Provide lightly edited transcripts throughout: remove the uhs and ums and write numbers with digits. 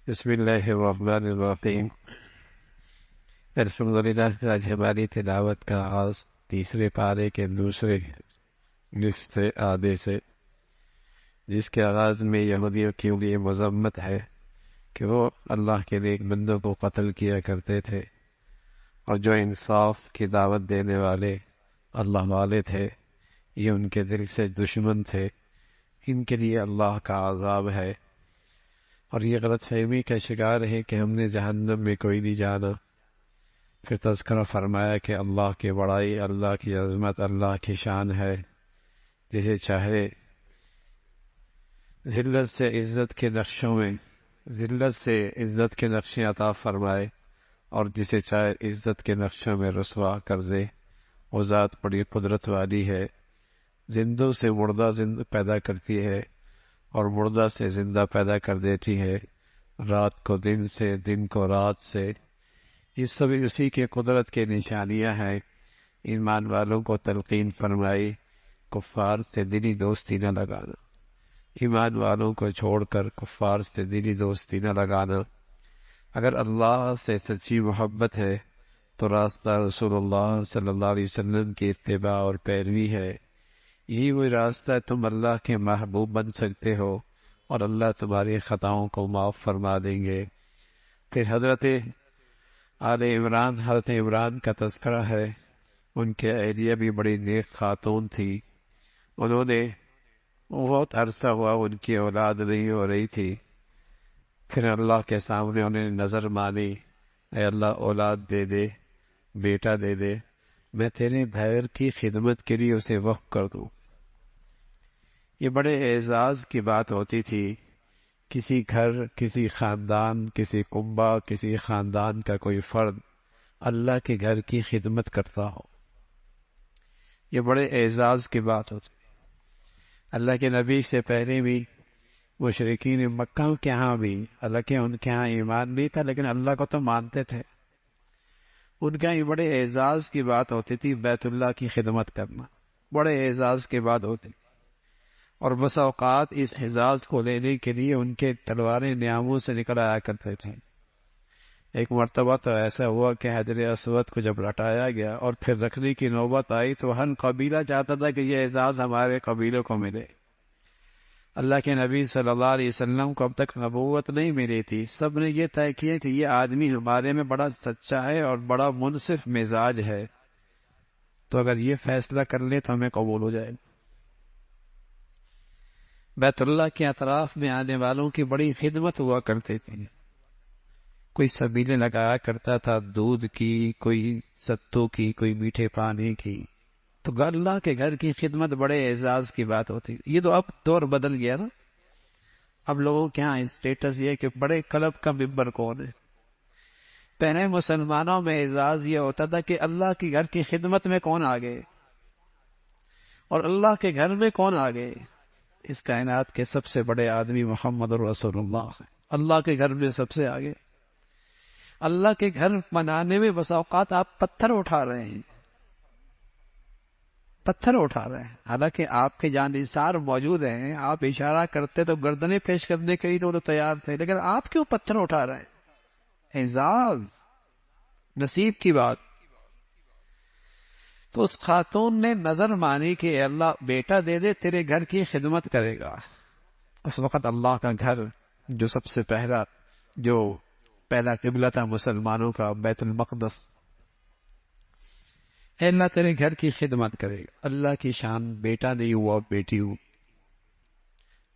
بسم اللہ الرحمن الرحیم۔ الحمدللہ، آج ہماری تلاوت کا آغاز تیسرے پارے کے دوسرے نصف سے آدھے سے، جس کے آغاز میں یہودیوں کے لیے مذمت ہے کہ وہ اللہ کے نیک بندوں کو قتل کیا کرتے تھے، اور جو انصاف کی دعوت دینے والے اللہ والے تھے یہ ان کے دل سے دشمن تھے، ان کے لیے اللہ کا عذاب ہے۔ اور یہ غلط فہمی کا شکار ہے کہ ہم نے جہنم میں کوئی نہیں جانا۔ پھر تذکرہ فرمایا کہ اللہ کی بڑائی، اللہ کی عظمت، اللہ کی شان ہے، جسے چاہے ذلت سے عزت کے نقشوں میں ذلت سے عزت کے نقشے عطا فرمائے، اور جسے چاہے عزت کے نقشوں میں رسوا کر دے۔ وہ ذات بڑی قدرت والی ہے، زندوں سے مردہ پیدا کرتی ہے اور مردہ سے زندہ پیدا کر دیتی ہے، رات کو دن سے، دن کو رات سے۔ یہ سب اسی کے قدرت کے نشانیاں ہیں۔ ایمان والوں کو تلقین فرمائی کفار سے دلی دوستی نہ لگانا، ایمان والوں کو چھوڑ کر کفار سے دلی دوستی نہ لگانا۔ اگر اللہ سے سچی محبت ہے تو راستہ رسول اللہ صلی اللہ علیہ وسلم کی اتباع اور پیروی ہے۔ یہی وہ راستہ ہے، تم اللہ کے محبوب بن سکتے ہو اور اللہ تمہاری خطاؤں کو معاف فرما دیں گے۔ پھر حضرت عمران کا تذکرہ ہے۔ ان کے اہلیہ بھی بڑی نیک خاتون تھی، انہوں نے بہت عرصہ ہوا ان کی اولاد نہیں ہو رہی تھی، پھر اللہ کے سامنے انہوں نے نظر مانی، اے اللہ اولاد دے دے، بیٹا دے دے، میں تیرے بھائی کی خدمت کے لیے اسے وقف کر دوں۔ یہ بڑے اعزاز کی بات ہوتی تھی، کسی گھر، کسی خاندان، کسی کنبہ، کسی خاندان کا کوئی فرد اللہ کے گھر کی خدمت کرتا ہو، یہ بڑے اعزاز کی بات ہوتی تھی۔ اللہ کے نبی سے پہلے بھی مشرکین مکہ کے ہاں بھی، حالانکہ ان کے ہاں ایمان نہیں تھا لیکن اللہ کو تو مانتے تھے، ان کا یہ بڑے اعزاز کی بات ہوتی تھی بیت اللہ کی خدمت کرنا، بڑے اعزاز کی بات ہوتی تھی۔ اور بس اوقات اس اعزاز کو لینے کے لیے ان کے تلواریں نیاموں سے نکل آیا کرتے تھے۔ ایک مرتبہ تو ایسا ہوا کہ حجر اسود کو جب لٹایا گیا اور پھر رکھنے کی نوبت آئی تو ہر قبیلہ چاہتا تھا کہ یہ اعزاز ہمارے قبیلوں کو ملے۔ اللہ کے نبی صلی اللہ علیہ وسلم کو اب تک نبوت نہیں ملی تھی، سب نے یہ طے کیا کہ یہ آدمی ہمارے میں بڑا سچا ہے اور بڑا منصف مزاج ہے، تو اگر یہ فیصلہ کر لے تو ہمیں قبول ہو جائے۔ بیت اللہ کے اطراف میں آنے والوں کی بڑی خدمت ہوا کرتی تھی، کوئی سبیلیں لگایا کرتا تھا دودھ کی، کوئی ستو کی، کوئی میٹھے پانی کی، تو اللہ کے گھر کی خدمت بڑے اعزاز کی بات ہوتی۔ یہ تو اب دور بدل گیا نا، اب لوگوں کے ہاں اسٹیٹس یہ کہ بڑے کلب کا ممبر کون ہے۔ پہلے مسلمانوں میں اعزاز یہ ہوتا تھا کہ اللہ کے گھر کی خدمت میں کون آگے، اور اللہ کے گھر میں کون آگے۔ اس کائنات کے سب سے بڑے آدمی محمد رسول اللہ ہیں، اللہ کے گھر میں سب سے آگے۔ اللہ کے گھر بنانے میں بس اوقات آپ پتھر اٹھا رہے ہیں، پتھر اٹھا رہے ہیں، حالانکہ آپ کے جانثار موجود ہیں، آپ اشارہ کرتے تو گردنیں پیش کرنے کے لیے تو تیار تھے، لیکن آپ کیوں پتھر اٹھا رہے ہیں؟ اعزاز، نصیب کی بات۔ تو اس خاتون نے نظر مانی کہ اے اللہ بیٹا دے دے، تیرے گھر کی خدمت کرے گا۔ اس وقت اللہ کا گھر جو سب سے پہلا قبلہ تھا مسلمانوں کا، بیت المقدس، اے اللہ تیرے گھر کی خدمت کرے گا۔ اللہ کی شان، بیٹا نہیں ہوا بیٹی ہوں،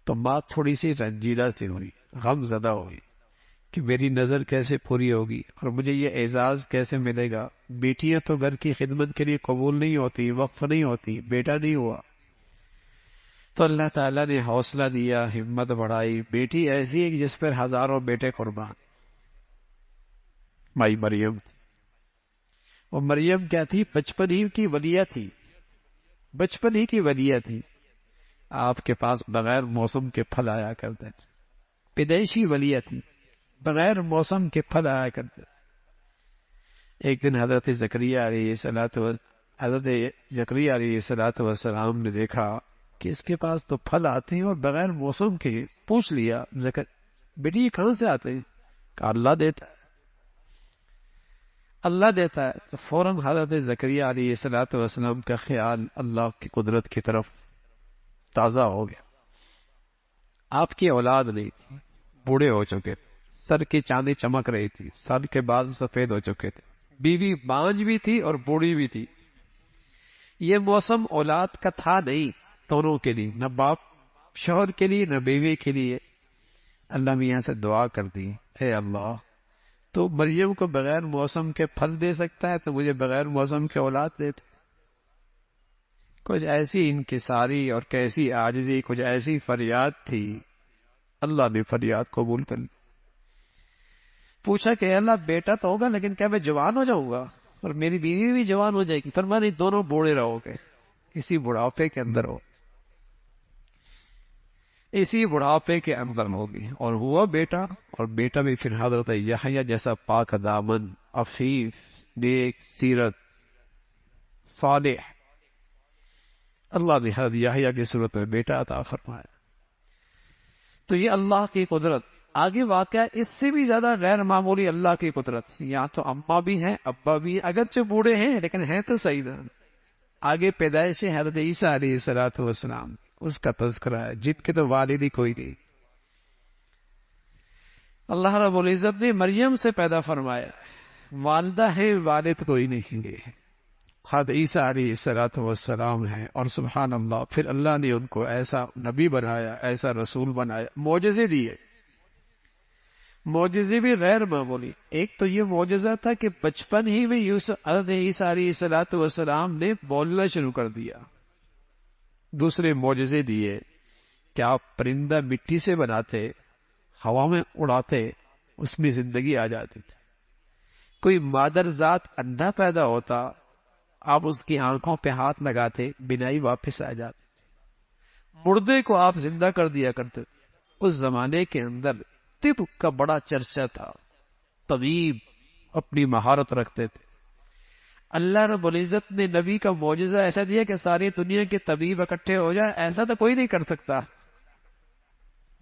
تو ماں تھوڑی سی رنجیدہ سی ہوئی، غم زدہ ہوئی کہ میری نظر کیسے پوری ہوگی اور مجھے یہ اعزاز کیسے ملے گا۔ بیٹیاں تو گھر کی خدمت کے لیے قبول نہیں ہوتی، وقف نہیں ہوتی، بیٹا نہیں ہوا۔ تو اللہ تعالیٰ نے حوصلہ دیا، ہمت بڑھائی، بیٹی ایسی ہے کہ جس پر ہزاروں بیٹے قربان، مائی مریم۔ اور مریم کیا تھی؟ بچپن ہی کی ولیہ تھی، بچپن ہی کی ولیہ تھی۔ آپ کے پاس بغیر موسم کے پھل آیا کرتے تھے، پیدائشی ولیہ تھی، بغیر موسم کے پھل آیا کرتے تھے۔ ایک دن حضرت زکریا علیہ السلام نے دیکھا کہ اس کے پاس تو پھل آتے ہیں اور بغیر موسم کے، پوچھ لیا بیٹی یہ کہاں سے آتے ہیں؟ کہ اللہ دیتا ہے، اللہ دیتا ہے۔ تو فوراً حضرت زکریہ علیہ السلام کا خیال اللہ کی قدرت کی طرف تازہ ہو گیا۔ آپ کی اولاد نہیں تھی، بوڑھے ہو چکے تھے، سر کی چاندی چمک رہی تھی، سر کے بال سفید ہو چکے تھے، بیوی بانج بھی تھی اور بوڑھی بھی تھی۔ یہ موسم اولاد کا تھا نہیں دونوں کے لیے، نہ باپ شوہر کے لیے نہ بیوی کے لیے۔ اللہ میاں سے دعا کر دی، اے اللہ تو مریم کو بغیر موسم کے پھل دے سکتا ہے تو مجھے بغیر موسم کے اولاد دے دے۔ کچھ ایسی انکساری اور کیسی عاجزی، کچھ ایسی فریاد تھی، اللہ نے فریاد قبول کر لی۔ پوچھا کہ اللہ بیٹا تو ہوگا لیکن کیا میں جوان ہو جاؤں گا اور میری بیوی بھی جوان ہو جائے گی؟ فرمایا نہیں، دونوں بوڑھے رہو گے، اسی بڑھاپے کے اندر ہو، اسی بڑھاپے کے اندر ہوگی۔ اور ہوا بیٹا، اور بیٹا بھی پھر حضرت یحییٰ جیسا پاک دامن، عفیف، نیک سیرت، صالح، اللہ نے حضرت یحییٰ کی صورت میں بیٹا عطا فرمایا۔ تو یہ اللہ کی قدرت۔ آگے واقعہ اس سے بھی زیادہ غیر معمولی اللہ کی قدرت۔ یہاں تو اماں بھی ہیں، ابا بھی ہیں، اگرچہ بوڑھے ہیں لیکن ہیں تو صحیح نہ۔ آگے پیدائش حضرت عیسیٰ علیہ السلام، اس کا تذکرہ ہے، جن کے تو والد ہی کوئی نہیں۔ اللہ رب العزت نے مریم سے پیدا فرمایا، والدہ ہے، والد کوئی نہیں ہے، حضرت عیسیٰ علیہ السلام ہیں۔ اور سبحان اللہ، پھر اللہ نے ان کو ایسا نبی بنایا، ایسا رسول بنایا، معجزے دیے، معجزے بھی غیر معمولی۔ ایک تو یہ معجزہ تھا کہ بچپن ہی میں حضرت عیسیٰ علیہ السلام نے بولنا شروع کر دیا۔ دوسرے معجزے دیے کہ آپ پرندہ مٹی سے بناتے، ہوا میں اڑاتے، اس میں زندگی آ جاتی تھی۔ کوئی مادر ذات اندھا پیدا ہوتا، آپ اس کی آنکھوں پہ ہاتھ لگاتے، بینائی واپس آ جاتی تھی۔ مردے کو آپ زندہ کر دیا کرتے تھے۔ اس زمانے کے اندر طب کا بڑا چرچا تھا، طبیب اپنی مہارت رکھتے تھے۔ اللہ رب العزت نے نبی کا معجزہ ایسا دیا کہ ساری دنیا کے طبیب اکٹھے ہو جائے، ایسا تو کوئی نہیں کر سکتا۔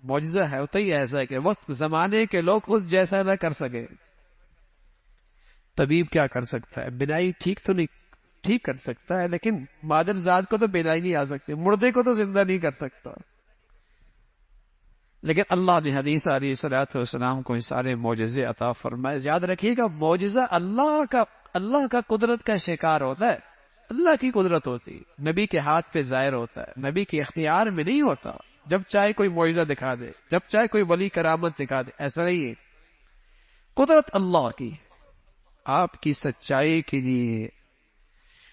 معجزہ ہے ہوتا ہی ایسا ہے کہ وقت زمانے کے لوگ اس جیسا نہ کر سکے۔ طبیب کیا کر سکتا ہے؟ بینائی ٹھیک تو نہیں، ٹھیک کر سکتا ہے لیکن مادر ذات کو تو بینائی نہیں آ سکتی، مردے کو تو زندہ نہیں کر سکتا۔ لیکن اللہ نے حدیث علیہ السلام کو یہ سارے معجزے عطا فرمائے۔ یاد رکھیے گا، معجزہ اللہ کا قدرت کا شکار ہوتا ہے، اللہ کی قدرت ہوتی، نبی کے ہاتھ پہ ظاہر ہوتا ہے، نبی کے اختیار میں نہیں ہوتا۔ جب چاہے کوئی معجزہ دکھا دے، جب چاہے کوئی ولی کرامت دکھا دے، ایسا نہیں ہے۔ قدرت اللہ کی، آپ کی سچائی کے لیے،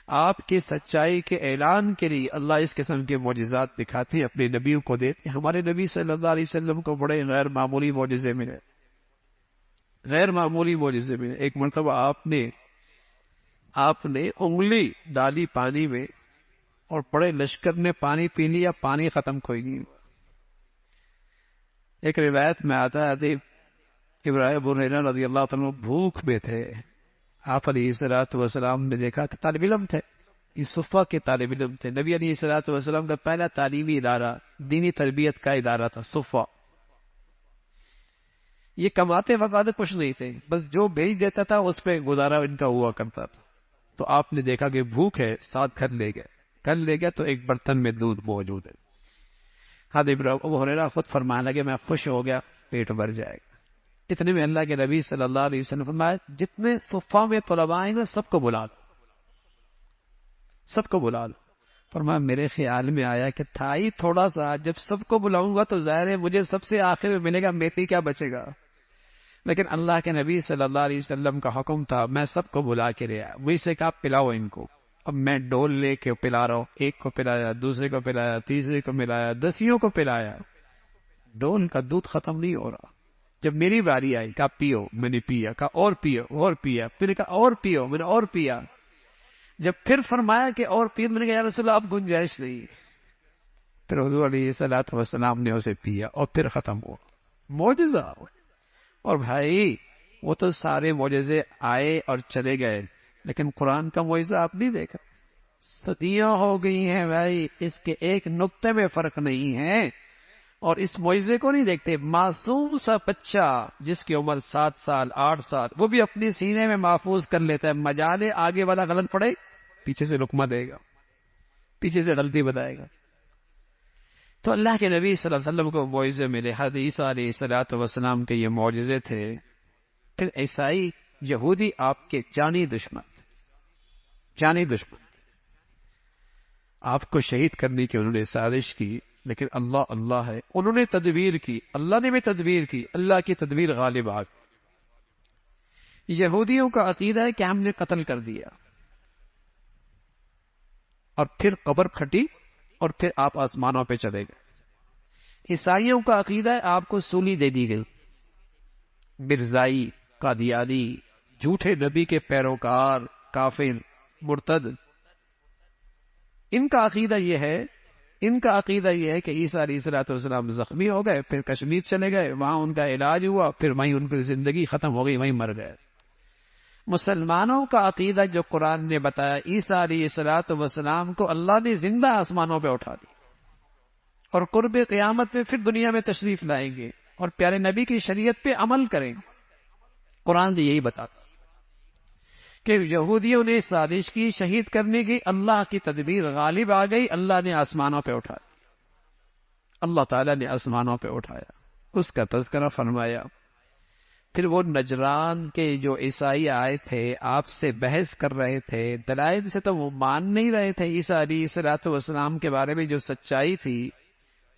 آپ کی سچائی کے اعلان کے لیے اللہ اس قسم کے معجزات دکھاتے ہیں، اپنے نبیوں کو دیتے ہیں۔ ہمارے نبی صلی اللہ علیہ وسلم کو بڑے غیر معمولی معجزے ملے، غیر معمولی معجزے ملے۔ ایک مرتبہ آپ نے انگلی ڈالی پانی میں اور بڑے لشکر نے پانی پی لیا، پانی ختم کوئی نہیں ہوا۔ ایک روایت میں آتا ہے ابراہیم ابو ہریرہ رضی اللہ تعالیٰ بھوک میں تھے، آپ علیہ السلام نے دیکھا کہ طالب علم تھے، یہ صفہ کے طالب علم تھے۔ نبی علیہ السلام کا پہلا تعلیمی ادارہ، دینی تربیت کا ادارہ تھا صفہ۔ یہ کماتے وقت کچھ نہیں تھے، بس جو بھیج دیتا تھا اس پہ گزارا ان کا ہوا کرتا تھا۔ تو آپ نے دیکھا کہ بھوک ہے، ساتھ گھر لے گئے تو ایک برتن میں دودھ موجود ہے۔ حضرت ابو ہریرہ خود فرمانے لگے، میں خوش ہو گیا، پیٹ بھر جائے گا۔ اتنے میں اللہ کے نبی صلی اللہ علیہ وسلم فرمایا، جتنے صفہ میں طلباء ہیں نا سب کو بلا دو، سب کو بلا دو۔ فرمایا میرے خیال میں آیا کہ تھا ہی تھوڑا سا، جب سب کو بلاؤں گا تو ظاہر ہے مجھے سب سے آخر میں ملے گا، میرے کیا بچے گا۔ لیکن اللہ کے نبی صلی اللہ علیہ وسلم کا حکم تھا، میں سب کو بلا کے لے آیا، مجھ سے کہا پلاؤ ان کو۔ اب میں ڈول لے کے پلا رہا ہوں، ایک کو پلایا، دوسرے کو پلایا، تیسرے کو پلایا، 10 کو پلایا، ڈول کا دودھ ختم نہیں ہو رہا۔ جب میری باری آئی، کہا پیو، میں نے پیا، کہا اور پیو، اور پیا، پھر نے کہا اور پیو، میں نے اور پیا۔ جب پھر فرمایا کہ اور پیو، میں نے کہا یا رسول اللہ اب گنجائش نہیں۔ پھر حضور علیہ السلام نے اسے پیا اور پھر ختم ہوا۔ معجزہ۔ اور بھائی وہ تو سارے معجزے آئے اور چلے گئے، لیکن قرآن کا معجزہ آپ نہیں دیکھا، صدیاں ہو گئی ہیں بھائی، اس کے ایک نقطے میں فرق نہیں ہے۔ اور اس معجزے کو نہیں دیکھتے. معصوم سا بچہ جس کی عمر 7 سال 8 سال وہ بھی اپنے سینے میں محفوظ کر لیتا ہے. مجالے آگے والا غلط پڑے پیچھے سے لقمہ دے گا, پیچھے سے غلطی بتائے گا. تو اللہ کے نبی صلی اللہ علیہ وسلم کو معجزے ملے. حضرت عیسیٰ علیہ الصلوۃ والسلام کے یہ معجزے تھے. پھر عیسائی یہودی آپ کے جانی دشمن آپ کو شہید کرنے کی انہوں نے سازش کی, لیکن اللہ ہے, انہوں نے تدبیر کی, اللہ نے بھی تدبیر کی, اللہ کی تدبیر غالب آ گئی. یہودیوں کا عقیدہ ہے کہ ہم نے قتل کر دیا اور پھر قبر پھٹی اور پھر آپ آسمانوں پہ چلے گئے. عیسائیوں کا عقیدہ ہے آپ کو سولی دے دی گئی. مرزائی, قادیانی, جھوٹے نبی کے پیروکار, کافر, مرتد, ان کا عقیدہ یہ ہے کہ عیسیٰ علیہ الصلوۃ والسلام زخمی ہو گئے, پھر کشمیر چلے گئے, وہاں ان کا علاج ہوا, پھر وہیں ان کی زندگی ختم ہو گئی, وہیں مر گئے. مسلمانوں کا عقیدہ جو قرآن نے بتایا, عیسیٰ علیہ الصلوۃ والسلام کو اللہ نے زندہ آسمانوں پہ اٹھا دی اور قرب قیامت میں پھر دنیا میں تشریف لائیں گے اور پیارے نبی کی شریعت پہ عمل کریں گے. قرآن یہی بتاتا کہ یہودیوں نے سازش کی شہید کرنے کی, اللہ کی تدبیر غالب آ گئی, اللہ نے آسمانوں پہ اٹھایا, اللہ تعالیٰ نے آسمانوں پہ اٹھایا, اس کا تذکرہ فرمایا. پھر وہ نجران کے جو عیسائی آئے تھے آپ سے بحث کر رہے تھے, دلائل سے تو وہ مان نہیں رہے تھے عیسیٰ علیہ الصلوۃ والسلام کے بارے میں جو سچائی تھی.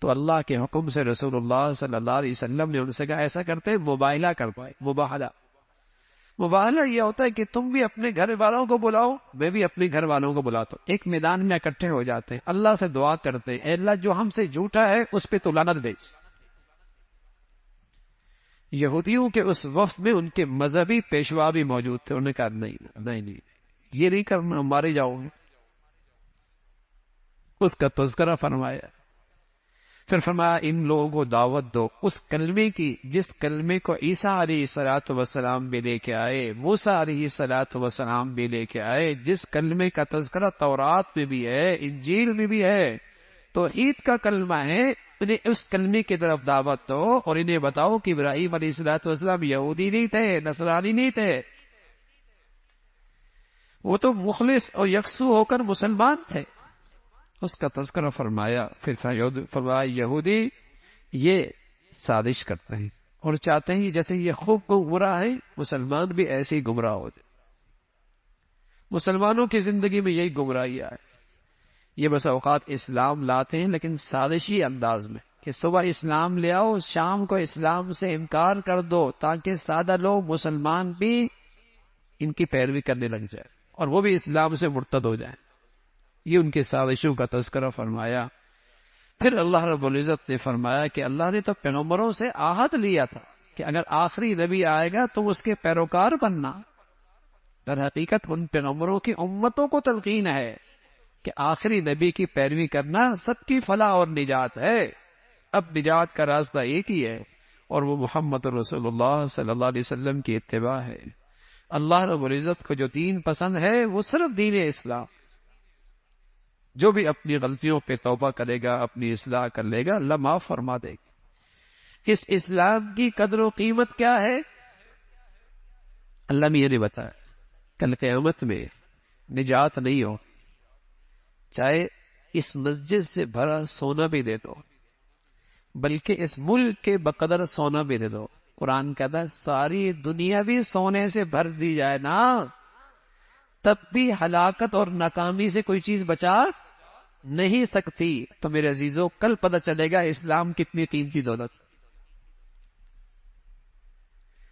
تو اللہ کے حکم سے رسول اللہ صلی اللہ علیہ وسلم نے ان سے کہا ایسا کرتے مباہلہ کر پائے. مباہلہ یہ ہوتا ہے کہ تم بھی اپنے گھر والوں کو بلاؤ, میں بھی اپنے گھر والوں کو بلاتا ہوں, ایک میدان میں اکٹھے ہو جاتے ہیں, اللہ سے دعا کرتے ہیں, اے اللہ جو ہم سے جھوٹا ہے اس پہ تو لعنت دے. یہودیوں کے اس وقت میں ان کے مذہبی پیشوا بھی موجود تھے. انہوں نے کہا نہیں یہ نہیں کرنا, مارے جاؤ گے. اس کا تذکرہ فرمایا. پھر فرمایا ان لوگوں کو دعوت دو اس کلمے کی جس کلمے کو عیسیٰ علیہ الصلوۃ والسلام بھی لے کے آئے, موسیٰ علیہ الصلوۃ والسلام بھی لے کے آئے, جس کلمے کا تذکرہ تورات میں بھی ہے, انجیل میں بھی ہے, توحید کا کلمہ ہے. انہیں اس کلمے کی طرف دعوت دو اور انہیں بتاؤ کہ ابراہیم علیہ الصلوۃ والسلام یہودی نہیں تھے, نصرانی نہیں تھے, وہ تو مخلص اور یکسو ہو کر مسلمان تھے. اس کا تذکرہ فرمایا. پھر فرمایا یہودی یہ سازش کرتے ہیں اور چاہتے ہیں جیسے یہ خوب گمراہ ہے مسلمان بھی ایسے ہی گمراہ ہو جائے. مسلمانوں کی زندگی میں یہی گمراہی ہے. یہ بس اوقات اسلام لاتے ہیں لیکن سازشی انداز میں کہ صبح اسلام لے آؤ, شام کو اسلام سے انکار کر دو تاکہ سادہ لوگ مسلمان بھی ان کی پیروی کرنے لگ جائے اور وہ بھی اسلام سے مرتد ہو جائیں. یہ ان کے سازشوں کا تذکرہ فرمایا. پھر اللہ رب العزت نے فرمایا کہ اللہ نے تو پیغمبروں سے عہد لیا تھا کہ اگر آخری نبی آئے گا تو اس کے پیروکار بننا. در حقیقت ان پیغمبروں کی امتوں کو تلقین ہے کہ آخری نبی کی پیروی کرنا سب کی فلاح اور نجات ہے. اب نجات کا راستہ ایک ہی ہے اور وہ محمد رسول اللہ صلی اللہ علیہ وسلم کی اتباع ہے. اللہ رب العزت کو جو دین پسند ہے وہ صرف دین اسلام. جو بھی اپنی غلطیوں پہ توبہ کرے گا, اپنی اصلاح کر لے گا, اللہ معاف فرما دے گا. اس اسلام کی قدر و قیمت کیا ہے اللہ نے یہ نہیں بتایا. کل قیامت میں نجات نہیں ہو, چاہے اس مسجد سے بھرا سونا بھی دے دو, بلکہ اس ملک کے بقدر سونا بھی دے دو. قرآن کہتا ہے ساری دنیا بھی سونے سے بھر دی جائے نا, تب بھی ہلاکت اور ناکامی سے کوئی چیز بچا نہیں سکتی. تو میرے عزیزوں کل پتہ چلے گا اسلام کتنی قیمتی دولت.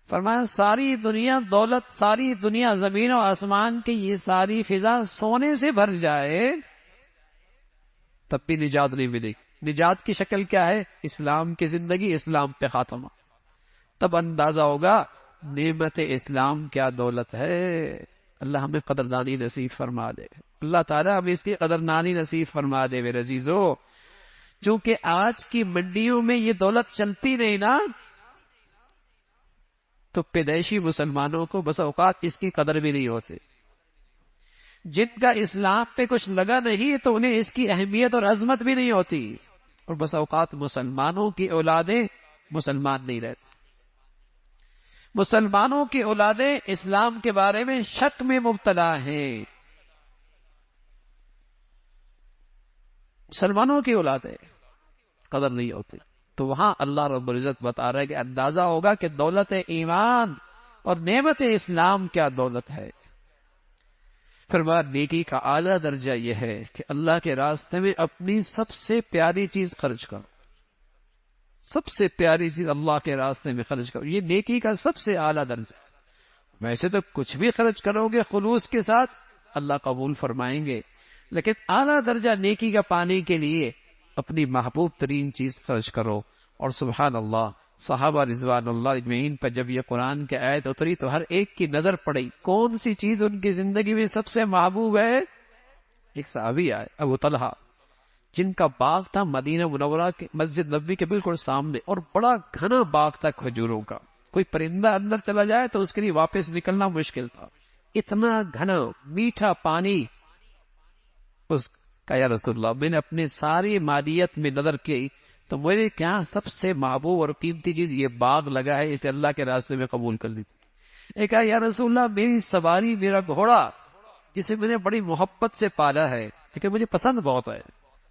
فرمایا ساری دنیا دولت, ساری دنیا زمین و آسمان کی یہ ساری فضا سونے سے بھر جائے تب بھی نجات نہیں ملے. نجات کی شکل کیا ہے؟ اسلام کی زندگی, اسلام پہ خاتمہ. تب اندازہ ہوگا نعمت اسلام کیا دولت ہے. اللہ ہمیں قدردانی نصیب فرما دے. اللہ تعالیٰ ہمیں اس کی قدردانی نصیب فرما دے. میرے عزیزو چونکہ آج کی منڈیوں میں یہ دولت چلتی نہیں نا, تو پیدائشی مسلمانوں کو بس اوقات اس کی قدر بھی نہیں ہوتی. جن کا اسلام پہ کچھ لگا نہیں تو انہیں اس کی اہمیت اور عظمت بھی نہیں ہوتی. اور بس اوقات مسلمانوں کی اولادیں مسلمان نہیں رہتے، مسلمانوں کی اولادیں اسلام کے بارے میں شک میں مبتلا ہیں، مسلمانوں کی اولادیں قدر نہیں ہوتی۔ تو وہاں اللہ رب العزت بتا رہا ہے کہ اندازہ ہوگا کہ دولت ایمان اور نعمت اسلام کیا دولت ہے۔ فرمایا نیکی کا اعلیٰ درجہ یہ ہے کہ اللہ کے راستے میں اپنی سب سے پیاری چیز خرچ کرو، سب سے پیاری چیز اللہ کے راستے میں خرچ کرو، یہ نیکی کا سب سے اعلیٰ درجہ ہے۔ ویسے تو کچھ بھی خرچ کرو گے خلوص کے ساتھ اللہ قبول فرمائیں گے، لیکن اعلیٰ درجہ نیکی کا پانے کے لیے اپنی محبوب ترین چیز خرچ کرو۔ اور سبحان اللہ، صحابہ رضوان اللہ اجمعین پر جب یہ قرآن کی آیت اتری تو ہر ایک کی نظر پڑی کون سی چیز ان کی زندگی میں سب سے محبوب ہے۔ ایک صحابی آئے ابو طلحہ، جن کا باغ تھا مدینہ منورہ کے مسجد نبوی کے بالکل سامنے، اور بڑا گھنا باغ تھا کھجوروں کا، کوئی پرندہ اندر چلا جائے تو اس کے لیے واپس نکلنا مشکل تھا، اتنا گھنا میٹھا پانی۔ اس کا یا رسول اللہ، میں نے اپنے ساری مالیت میں نظر کی تو میرے کیا سب سے محبوب اور قیمتی چیز یہ باغ لگا ہے، اسے اللہ کے راستے میں قبول کر لی تھی۔ ایک کہا یا رسول اللہ، میری سواری، میرا گھوڑا جسے میں نے بڑی محبت سے پالا ہے لیکن مجھے پسند بہت ہے،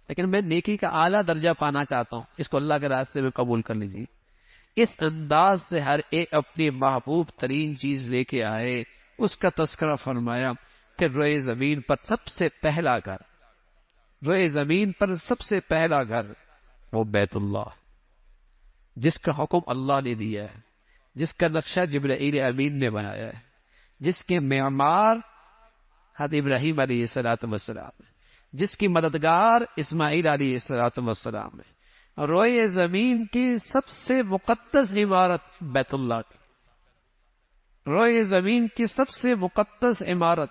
لیکن میں نیکی کا اعلیٰ درجہ پانا چاہتا ہوں، اس کو اللہ کے راستے میں قبول کر لیجیے۔ اس انداز سے ہر ایک اپنی محبوب ترین چیز لے کے آئے۔ اس کا تذکرہ فرمایا کہ روئے زمین پر سب سے پہلا گھر، روئے زمین پر سب سے پہلا گھر وہ بیت اللہ، جس کا حکم اللہ نے دیا ہے، جس کا نقشہ جبرائیل امین نے بنایا ہے، جس کے معمار حضرت ابراہیم علیہ السلام ہے، جس کی مددگار اسماعیل علیہ السلام ہے۔ روئے زمین کی سب سے مقدس عمارت بیت اللہ کی، روئے زمین کی سب سے مقدس عمارت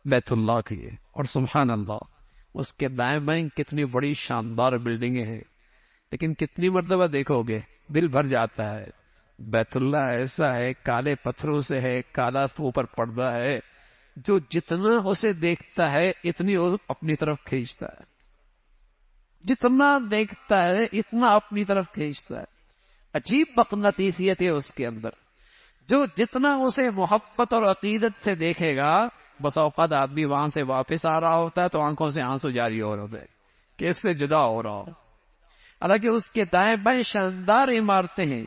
بیت اللہ کی ہے۔ اور سبحان اللہ، اس کے دائیں بائیں کتنی بڑی شاندار بلڈنگیں ہیں، لیکن کتنی مرتبہ دیکھو گے دل بھر جاتا ہے۔ بیت اللہ ایسا ہے، کالے پتھروں سے ہے، کالا اوپر پردہ ہے، جو جتنا اسے دیکھتا ہے اتنی وہ اپنی طرف کھینچتا ہے، جتنا دیکھتا ہے اتنا اپنی طرف کھینچتا ہے۔ عجیب مقناطیسیت ہے اس کے اندر، جو جتنا اسے محبت اور عقیدت سے دیکھے گا، بس اوقات آدمی وہاں سے واپس آ رہا ہوتا ہے تو آنکھوں سے آنسو جاری ہو رہے ہوتے ہیں کہ اس سے جدا ہو رہا ہو۔ حالانکہ اس کے دائیں بائیں شاندار عمارتیں ہیں،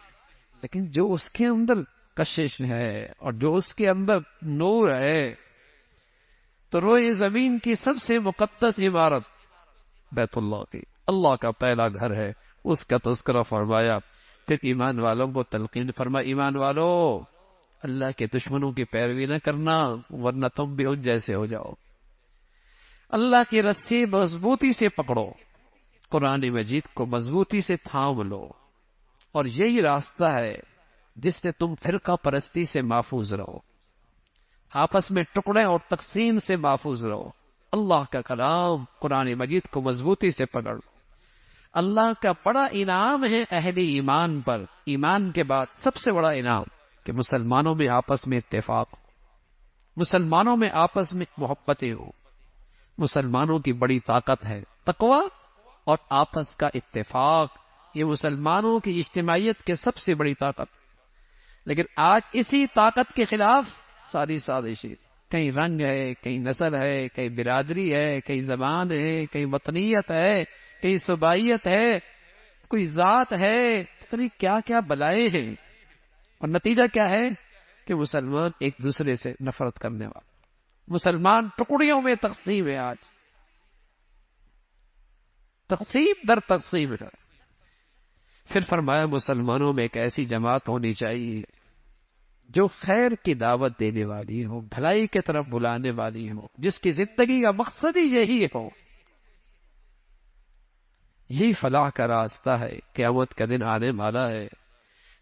لیکن جو اس کے اندر کشش ہے اور جو اس کے اندر نور ہے، تو روئے زمین کی سب سے مقدس عمارت بیت اللہ کی، اللہ کا پہلا گھر ہے۔ اس کا تذکرہ فرمایا، پھر ایمان والوں کو تلقین فرمایا، ایمان والو اللہ کے دشمنوں کی پیروی نہ کرنا ورنہ تم بھی ان جیسے ہو جاؤ۔ اللہ کی رسی مضبوطی سے پکڑو، قرآن مجید کو مضبوطی سے تھام لو، اور یہی راستہ ہے جس سے تم فرقہ پرستی سے محفوظ رہو، آپس میں ٹکڑے اور تقسیم سے محفوظ رہو۔ اللہ کا کلام قرآن مجید کو مضبوطی سے پکڑ لو۔ اللہ کا بڑا انعام ہے اہل ایمان پر، ایمان کے بعد سب سے بڑا انعام کہ مسلمانوں میں آپس میں اتفاق ہو، مسلمانوں میں آپس میں محبتیں ہو۔ مسلمانوں کی بڑی طاقت ہے تقوی اور آپس کا اتفاق، یہ مسلمانوں کی اجتماعیت کے سب سے بڑی طاقت۔ لیکن آج اسی طاقت کے خلاف ساری سازشیں، کہیں رنگ ہے، کہیں نسل ہے، کہیں برادری ہے، کہیں زبان ہے، کہیں وطنیت ہے، کہیں صوبائیت ہے، کوئی ذات ہے، پتہ نہیں کیا کیا بلائیں ہیں، اور نتیجہ کیا ہے کہ مسلمان ایک دوسرے سے نفرت کرنے والا، مسلمان ٹکڑیوں میں تقسیم ہے، آج تقسیم در تقسیم ہے۔ پھر فرمایا مسلمانوں میں ایک ایسی جماعت ہونی چاہیے جو خیر کی دعوت دینے والی ہو، بھلائی کی طرف بلانے والی ہو، جس کی زندگی کا مقصد ہی یہی ہو۔ یہی فلاح کا راستہ ہے۔ قیامت کا دن آنے والا ہے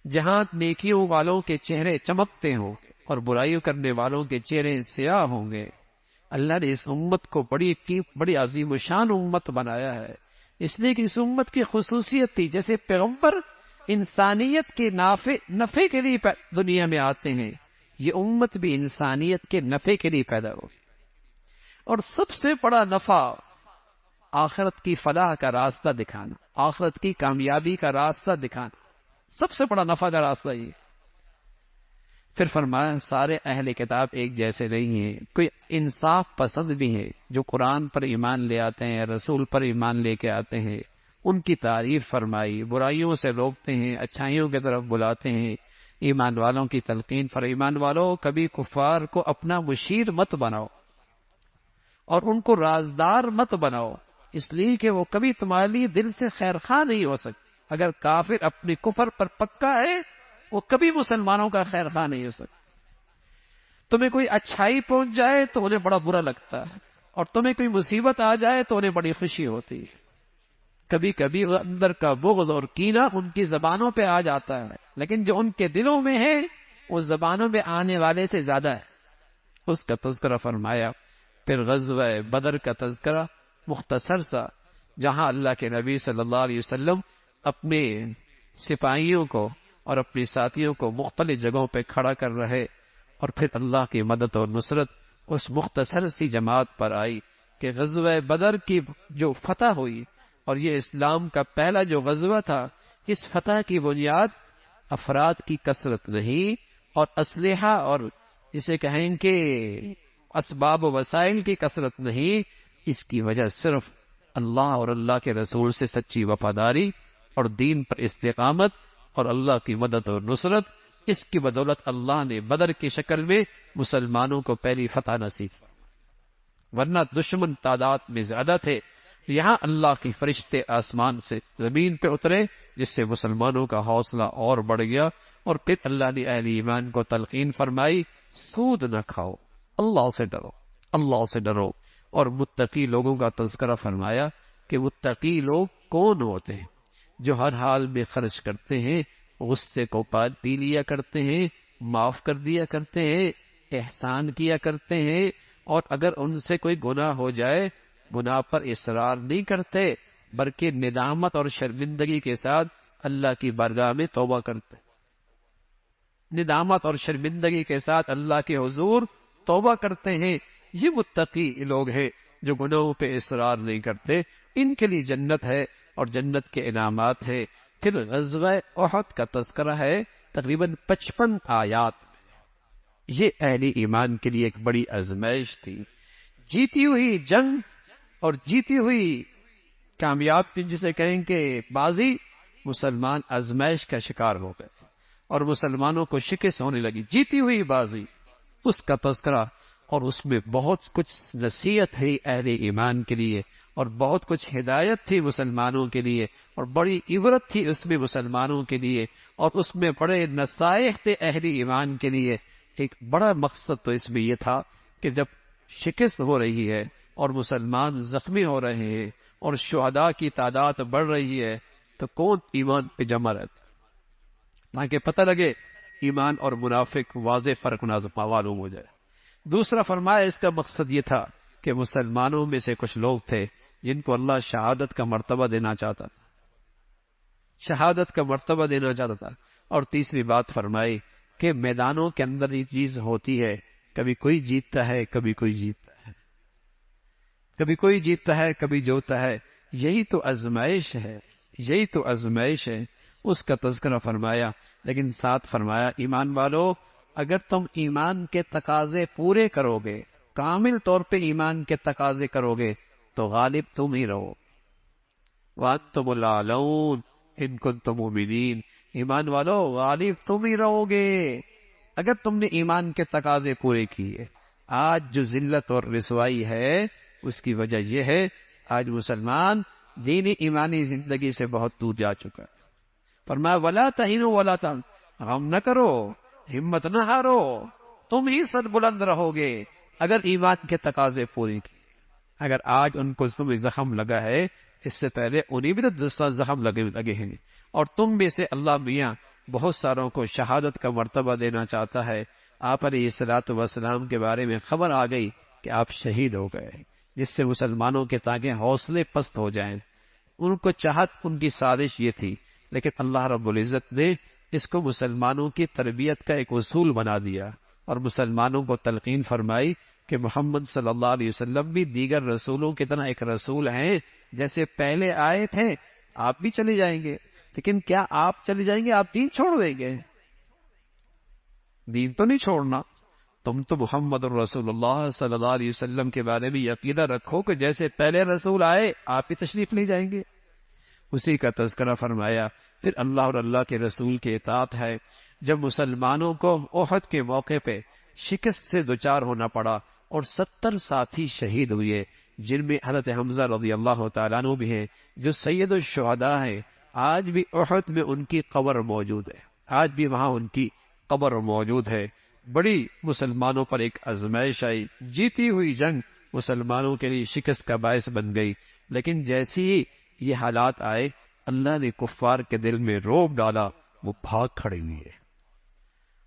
جہاں نیکیوں والوں کے چہرے چمکتے ہوں گے اور برائیوں کرنے والوں کے چہرے سیاہ ہوں گے۔ اللہ نے اس امت کو بڑی عظیم و شان امت بنایا ہے، اس لیے کہ اس امت کی خصوصیت تھی، جیسے پیغمبر انسانیت کے نفع کے لیے دنیا میں آتے ہیں، یہ امت بھی انسانیت کے نفع کے لیے پیدا ہو، اور سب سے بڑا نفع آخرت کی فلاح کا راستہ دکھانا، آخرت کی کامیابی کا راستہ دکھانا، سب سے بڑا نفع کا راستہ یہ۔ پھر فرمایا سارے اہل کتاب ایک جیسے نہیں ہیں، کوئی انصاف پسند بھی ہے، جو قرآن پر ایمان لے آتے ہیں، رسول پر ایمان لے کے آتے ہیں، ان کی تعریف فرمائی، برائیوں سے روکتے ہیں، اچھائیوں کی طرف بلاتے ہیں، ایمان والوں کی تلقین پر ایمان والوں کبھی کفار کو اپنا مشیر مت بناؤ اور ان کو رازدار مت بناؤ، اس لیے کہ وہ کبھی تمہارے لیے دل سے خیر خواہ نہیں ہو سکتے۔ اگر کافر اپنی کفر پر پکا ہے وہ کبھی مسلمانوں کا خیر خواہ نہیں ہو سکتا۔ تمہیں کوئی اچھائی پہنچ جائے تو انہیں بڑا برا لگتا ہے، اور تمہیں کوئی مصیبت آ جائے تو انہیں بڑی خوشی ہوتی ہے۔ کبھی کبھی اندر کا بغض اور کینہ ان کی زبانوں پہ آ جاتا ہے، لیکن جو ان کے دلوں میں ہے وہ زبانوں پہ آنے والے سے زیادہ ہے، اس کا تذکرہ فرمایا۔ پھر غزوہ بدر کا تذکرہ مختصر سا، جہاں اللہ کے نبی صلی اللہ علیہ وسلم اپنے سپاہیوں کو اور اپنی ساتھیوں کو مختلف جگہوں پہ کھڑا کر رہے، اور پھر اللہ کی مدد اور نصرت اس مختصر سی جماعت پر آئی کہ غزوہ بدر کی جو فتح ہوئی، اور یہ اسلام کا پہلا جو غزوہ تھا، اس فتح کی بنیاد افراد کی کثرت نہیں اور اسلحہ اور جسے کہیں کہ اسباب و وسائل کی کثرت نہیں، اس کی وجہ صرف اللہ اور اللہ کے رسول سے سچی وفاداری اور دین پر استقامت اور اللہ کی مدد اور نصرت، اس کی بدولت اللہ نے بدر کی شکل میں مسلمانوں کو پہلی فتح نصیب، ورنہ دشمن تعداد میں زیادہ تھے۔ یہاں اللہ کے فرشتے آسمان سے زمین پہ اترے، جس سے مسلمانوں کا حوصلہ اور بڑھ گیا، اور پھر اللہ نے اہل ایمان کو تلقین فرمائی، سود نہ کھاؤ، اللہ سے ڈرو، اللہ سے ڈرو۔ اور متقی لوگوں کا تذکرہ فرمایا کہ متقی لوگ کون ہوتے ہیں؟ جو ہر حال میں خرچ کرتے ہیں، غصے کو پی لیا کرتے ہیں، معاف کر دیا کرتے ہیں، احسان کیا کرتے ہیں، اور اگر ان سے کوئی گناہ ہو جائے گناہ پر اصرار نہیں کرتے، بلکہ ندامت اور شرمندگی کے ساتھ اللہ کی بارگاہ میں توبہ کرتے، ندامت اور شرمندگی کے ساتھ اللہ کے حضور توبہ کرتے ہیں۔ یہ متقی لوگ ہیں جو گناہوں پہ اصرار نہیں کرتے، ان کے لیے جنت ہے اور جنت کے انعامات ہیں۔ پھر غزوہ احد کا تذکرہ ہے تقریباً 55 آیات۔ یہ اہل ایمان کے لیے ایک بڑی آزمائش تھی، جیتی ہوئی جنگ اور جیتی ہوئی کامیاب جسے کہیں کہ بازی، مسلمان آزمائش کا شکار ہو گئے اور مسلمانوں کو شکست ہونے لگی، جیتی ہوئی بازی، اس کا تذکرہ، اور اس میں بہت کچھ نصیحت ہے اہل ایمان کے لیے، اور بہت کچھ ہدایت تھی مسلمانوں کے لیے، اور بڑی عبرت تھی اس میں مسلمانوں کے لیے، اور اس میں بڑے نصائح تھے اہل ایمان کے لیے۔ ایک بڑا مقصد تو اس میں یہ تھا کہ جب شکست ہو رہی ہے اور مسلمان زخمی ہو رہے ہیں اور شہداء کی تعداد بڑھ رہی ہے، تو کون ایمان پہ جمع رہتا، تاکہ پتہ لگے ایمان اور منافق واضح فرق معلوم ہو جائے۔ دوسرا فرمایا اس کا مقصد یہ تھا کہ مسلمانوں میں سے کچھ لوگ تھے جن کو اللہ شہادت کا مرتبہ دینا چاہتا تھا، شہادت کا مرتبہ دینا چاہتا تھا۔ اور تیسری بات فرمائی کہ میدانوں کے اندر یہ چیز ہوتی ہے، کبھی کوئی جیتتا ہے کبھی کوئی جیتتا ہے، کبھی کوئی جیتتا ہے کبھی جوتا ہے، یہی تو آزمائش ہے، یہی تو آزمائش ہے، اس کا تذکرہ فرمایا۔ لیکن ساتھ فرمایا ایمان والو، اگر تم ایمان کے تقاضے پورے کرو گے، کامل طور پہ ایمان کے تقاضے کرو گے، تو غالب تم ہی رہو، وَأَنْتُمُ الْأَعْلَوْنَ إِن كُنتُم مُؤْمِنِينَ، ایمان والو غالب تم ہی رہو گے اگر تم نے ایمان کے تقاضے پورے کیے۔ آج جو ذلت اور رسوائی ہے اس کی وجہ یہ ہے آج مسلمان دینی ایمانی زندگی سے بہت دور جا چکا ہے۔ فرمایا وَلَا تَهِنُوا وَلَا تَحْزَنُوا، غم نہ کرو، ہمت نہ ہارو، تم ہی سر بلند رہو گے اگر ایمان کے تقاضے پورے کیے۔ اگر آج ان کو تمہیں زخم لگا ہے، اس سے پہلے انہیں بھی تو زخم لگے ہیں، اور تم میں سے اللہ میاں بہت ساروں کو شہادت کا مرتبہ دینا چاہتا ہے۔ آپ علیہ الصلوۃ والسلام کے بارے میں خبر آ گئی کہ آپ شہید ہو گئے، جس سے مسلمانوں کے تاکہ حوصلے پست ہو جائیں۔ ان کو چاہت، ان کی سازش یہ تھی، لیکن اللہ رب العزت نے اس کو مسلمانوں کی تربیت کا ایک اصول بنا دیا اور مسلمانوں کو تلقین فرمائی کہ محمد صلی اللہ علیہ وسلم بھی دیگر رسولوں کی طرح ایک رسول ہیں، جیسے پہلے آئے تھے آپ بھی چلے جائیں گے، لیکن کیا آپ چلے جائیں گے، آپ دین چھوڑ دیں گے؟ دین تو نہیں چھوڑنا، تم تو محمد رسول اللہ صلی اللہ علیہ وسلم کے بارے میں عقیدہ رکھو کہ جیسے پہلے رسول آئے آپ بھی تشریف لے جائیں گے۔ اسی کا تذکرہ فرمایا۔ پھر اللہ اور اللہ کے رسول کے اطاعت ہے۔ جب مسلمانوں کو احد کے موقع پہ شکست سے دوچار ہونا پڑا اور 70 ساتھی شہید ہوئے، جن میں حضرت حمزہ رضی اللہ تعالیٰ عنہ بھی ہیں، جو سید الشہداء ہیں، آج بھی احد میں ان کی قبر موجود ہے، آج بھی وہاں ان کی قبر موجود ہے۔ بڑی مسلمانوں پر ایک آزمائش آئی، جیتی ہوئی جنگ مسلمانوں کے لیے شکست کا باعث بن گئی، لیکن جیسی ہی یہ حالات آئے اللہ نے کفار کے دل میں رعب ڈالا، وہ بھاگ کھڑے ہوئے۔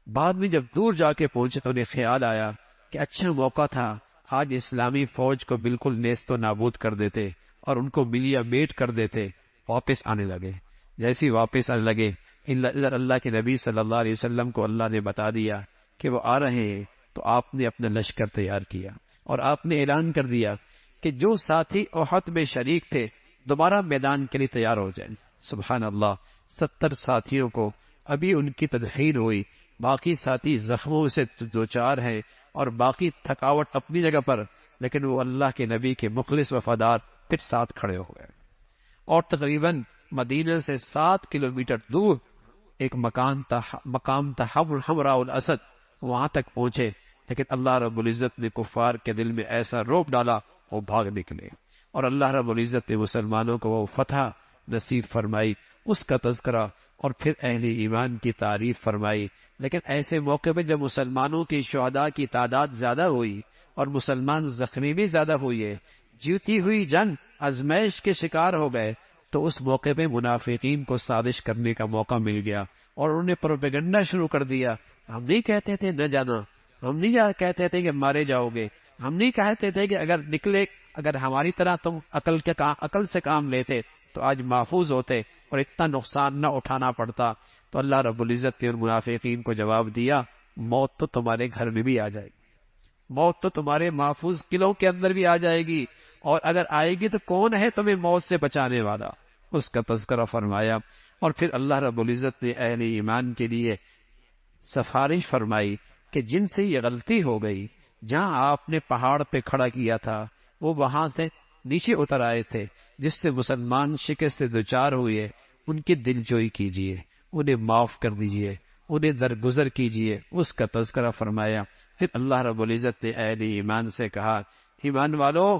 بعد میں جب دور جا کے پہنچے تو انہیں خیال آیا کہ اچھا موقع تھا، آج اسلامی فوج کو بالکل نیست و نابود کر دیتے اور ان کو ملیا میٹ کر دیتے۔ واپس آنے لگے۔ جیسے واپس آنے لگے ادھر اللہ کے نبی صلی اللہ علیہ وسلم کو اللہ نے بتا دیا کہ وہ آ رہے ہیں، تو آپ نے اپنا لشکر تیار کیا اور آپ نے اعلان کر دیا کہ جو ساتھی احد میں شریک تھے دوبارہ میدان کے لیے تیار ہو جائیں۔ سبحان اللہ، 70 ساتھیوں کو ابھی ان کی تدخین ہوئی، باقی ساتھی زخموں سے دوچار ہیں اور باقی تھکاوٹ اپنی جگہ پر، لیکن وہ اللہ کے نبی کے مخلص وفادار پھر ساتھ کھڑے ہو گئے۔ اور تقریباً مدینہ سے 7 کلومیٹر دور ایک مقام تھا حمراء الاسد، وہاں تک پہنچے، لیکن اللہ رب العزت نے کفار کے دل میں ایسا رعب ڈالا وہ بھاگ نکلے، اور اللہ رب العزت نے مسلمانوں کو وہ فتح نصیب فرمائی، اس کا تذکرہ اور پھر اہل ایمان کی تعریف فرمائی۔ لیکن ایسے موقع پہ جب مسلمانوں کی شہداء کی تعداد زیادہ ہوئی اور مسلمان زخمی بھی زیادہ ہوئے، جیتی ہوئی جنگ آزمائش کے شکار ہو گئے، تو اس موقع پہ منافقین کو سازش کرنے کا موقع مل گیا اور انہوں نے پروپیگنڈا شروع کر دیا۔ ہم نہیں کہتے تھے نہ جانا، ہم نہیں کہتے تھے کہ مارے جاؤ گے، ہم نہیں کہتے تھے کہ اگر نکلے، اگر ہماری طرح تم عقل سے کام لیتے تو آج محفوظ ہوتے اور اتنا نقصان نہ اٹھانا پڑتا۔ تو اللہ رب العزت نے ان منافقین کو جواب دیا، موت تو تمہارے گھر میں بھی آ جائے گی، موت تو تمہارے محفوظ قلعوں کے اندر بھی آ جائے گی، اور اگر آئے گی تو کون ہے تمہیں موت سے بچانے والا، اس کا تذکرہ فرمایا۔ اور پھر اللہ رب العزت نے اہل ایمان کے لیے سفارش فرمائی کہ جن سے یہ غلطی ہو گئی، جہاں آپ نے پہاڑ پہ کھڑا کیا تھا وہ وہاں سے نیچے اتر آئے تھے، جس سے مسلمان شکست سے دوچار ہوئے، ان کی دل جوئی کیجیے، انہیں معاف کر دیجیے، انہیں درگزر کیجیے، اس کا تذکرہ فرمایا۔ پھر اللہ رب العزت نے اہل ایمان سے کہا، ایمان والو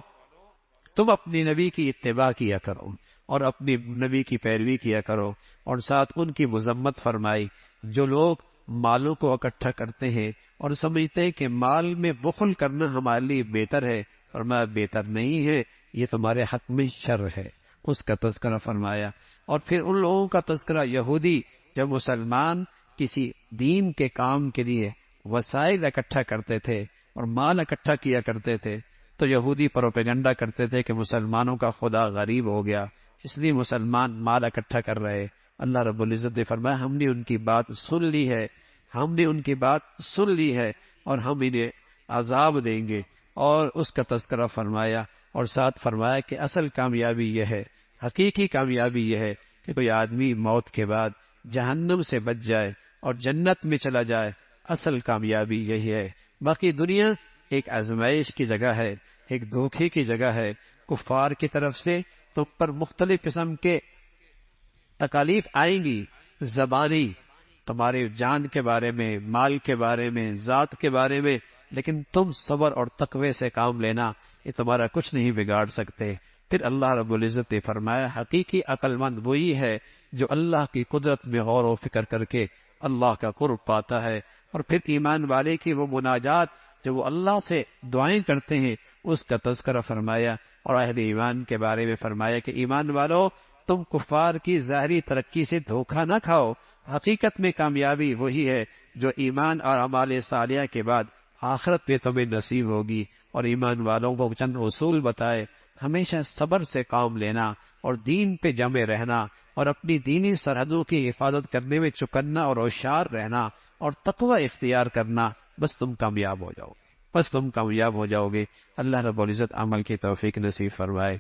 تم اپنی نبی کی اتباع کیا کرو اور اپنی نبی کی پیروی کیا کرو، اور ساتھ ان کی مذمت فرمائی جو لوگ مالوں کو اکٹھا کرتے ہیں اور سمجھتے ہیں کہ مال میں بخل کرنا ہمارے لیے بہتر ہے، فرمایا بہتر نہیں ہے، یہ تمہارے حق میں شر ہے، اس کا تذکرہ فرمایا۔ اور پھر ان لوگوں کا تذکرہ، یہودی جب مسلمان کسی دین کے کام کے لیے وسائل اکٹھا کرتے تھے اور مال اکٹھا کیا کرتے تھے تو یہودی پروپیگنڈا کرتے تھے کہ مسلمانوں کا خدا غریب ہو گیا، اس لیے مسلمان مال اکٹھا کر رہے۔ اللہ رب العزت نے فرمایا ہم نے ان کی بات سن لی ہے، ہم نے ان کی بات سن لی ہے اور ہم انہیں عذاب دیں گے، اور اس کا تذکرہ فرمایا۔ اور ساتھ فرمایا کہ اصل کامیابی یہ ہے، حقیقی کامیابی یہ ہے کہ کوئی آدمی موت کے بعد جہنم سے بچ جائے اور جنت میں چلا جائے، اصل کامیابی یہی ہے۔ باقی دنیا ایک آزمائش کی جگہ ہے، ایک دھوکے کی جگہ ہے، کفار کی طرف سے تم پر مختلف قسم کے تکالیف آئیں گی، زبانی، تمہارے جان کے بارے میں، مال کے بارے میں، ذات کے بارے میں، لیکن تم صبر اور تقوی سے کام لینا، یہ تمہارا کچھ نہیں بگاڑ سکتے۔ پھر اللہ رب العزت نے فرمایا حقیقی عقل مند وہی ہے جو اللہ کی قدرت میں غور و فکر کر کے اللہ کا قرب پاتا ہے۔ اور پھر ایمان والے کی وہ مناجات جو وہ اللہ سے دعائیں کرتے ہیں، اس کا تذکرہ فرمایا۔ اور اہل ایمان کے بارے میں فرمایا کہ ایمان والو تم کفار کی ظاہری ترقی سے دھوکہ نہ کھاؤ، حقیقت میں کامیابی وہی ہے جو ایمان اور اعمال صالحہ کے بعد آخرت میں تمہیں نصیب ہوگی۔ اور ایمان والوں کو چند اصول بتائے، ہمیشہ صبر سے کام لینا اور دین پہ جمے رہنا اور اپنی دینی سرحدوں کی حفاظت کرنے میں چکنا اور ہوشیار رہنا اور تقوی اختیار کرنا، بس تم کامیاب ہو جاؤ۔ بس تم کامیاب ہو جاؤ گے۔ اللہ رب العزت عمل کی توفیق نصیب فرمائے۔